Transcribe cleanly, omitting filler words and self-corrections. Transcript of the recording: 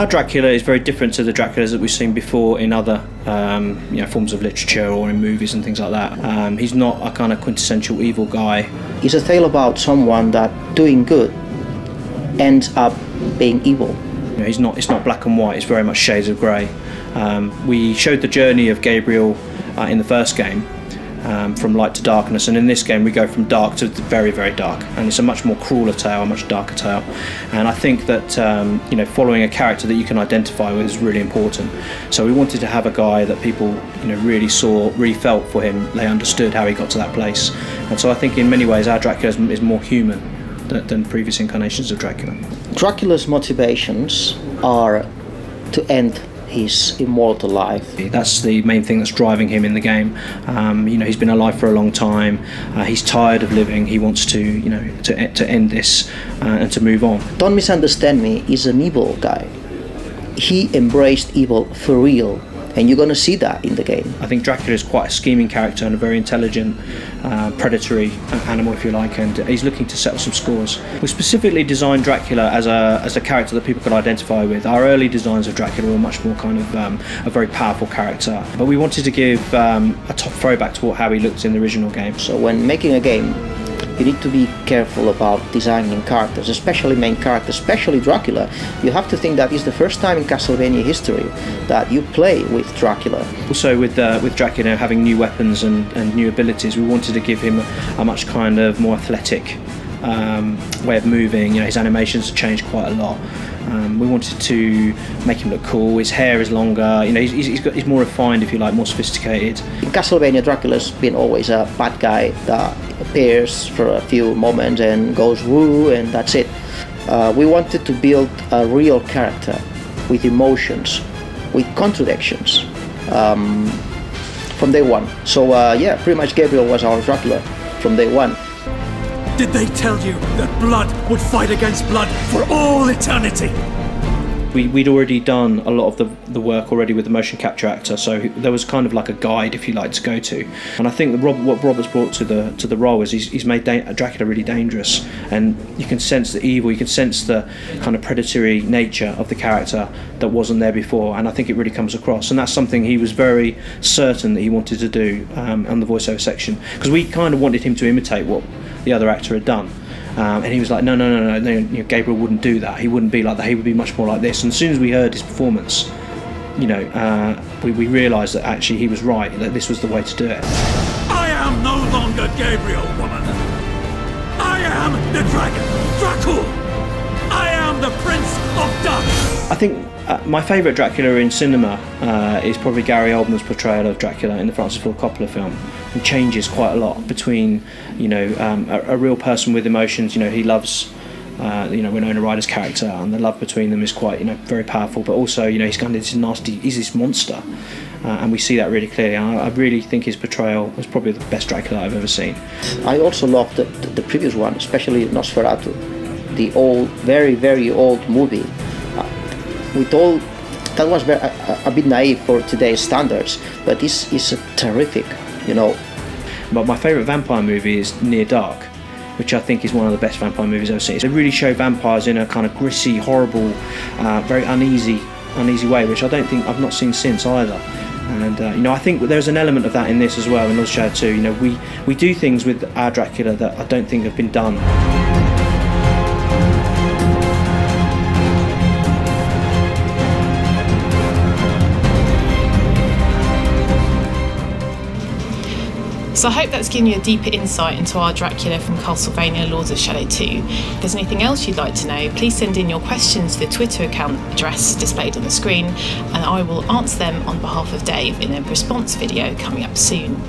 Our Dracula is very different to the Draculas that we've seen before in other forms of literature or in movies and things like that. He's not a kind of quintessential evil guy. It's a tale about someone that doing good ends up being evil. It's not black and white, it's very much shades of grey. We showed the journey of Gabriel in the first game, from light to darkness, and in this game we go from dark to very, very dark, and it's a much more crueler tale, a much darker tale. And I think that following a character that you can identify with is really important. So we wanted to have a guy that people really saw, really felt for him, they understood how he got to that place. And so I think in many ways our Dracula is more human than previous incarnations of Dracula. Dracula's motivations are to end his immortal life. That's the main thing that's driving him in the game. He's been alive for a long time. He's tired of living. He wants to end this and to move on. Don't misunderstand me. He's an evil guy. He embraced evil for real, and you're going to see that in the game. I think Dracula is quite a scheming character and a very intelligent, predatory animal, if you like, and he's looking to settle some scores. We specifically designed Dracula as a character that people could identify with. Our early designs of Dracula were much more kind of a very powerful character, but we wanted to give a top throwback to how he looked in the original game. So when making a game, you need to be careful about designing characters, especially main characters, especially Dracula. You have to think that it's the first time in Castlevania history that you play with Dracula. Also with Dracula having new weapons and new abilities, we wanted to give him a much kind of more athletic way of moving. His animations have changed quite a lot. We wanted to make him look cool. His hair is longer. He's more refined, if you like, more sophisticated. In Castlevania, Dracula's been always a bad guy that appears for a few moments and goes woo, and that's it. We wanted to build a real character with emotions, with contradictions from day one. So yeah, pretty much Gabriel was our Dracula from day one. Did they tell you that blood would fight against blood for all eternity? We'd already done a lot of the work already with the motion capture actor, so there was kind of like a guide, if you like, to go to. And I think that what Robert's brought to the role is he's made Dracula really dangerous, and you can sense the evil, you can sense the kind of predatory nature of the character that wasn't there before, and I think it really comes across. And that's something he was very certain that he wanted to do on the voiceover section, because we kind of wanted him to imitate what the other actor had done. And he was like, no, Gabriel wouldn't do that. He wouldn't be like that. He would be much more like this. And as soon as we heard his performance, we realised that actually he was right, that this was the way to do it. I am no longer Gabriel, woman. I am the dragon, Dracula. I am the Prince of Darkness. I think my favourite Dracula in cinema is probably Gary Oldman's portrayal of Dracula in the Francis Ford Coppola film. He changes quite a lot between, a real person with emotions. He loves, Winona Ryder's character, and the love between them is quite, very powerful. But also, he's kind of this nasty, he's this monster, and we see that really clearly. And I really think his portrayal was probably the best Dracula I've ever seen. I also loved the previous one, especially Nosferatu, the old, very, very old movie. That was a bit naive for today's standards, but this is terrific, But my favourite vampire movie is Near Dark, which I think is one of the best vampire movies I've ever seen. They really show vampires in a kind of gritty, horrible, very uneasy way, which I've not seen since either. And I think there's an element of that in this as well, in Lord Shadow 2. We do things with our Dracula that I don't think have been done. So I hope that's given you a deeper insight into our Dracula from Castlevania Lords of Shadow 2. If there's anything else you'd like to know, please send in your questions to the Twitter account address displayed on the screen, and I will answer them on behalf of Dave in a response video coming up soon.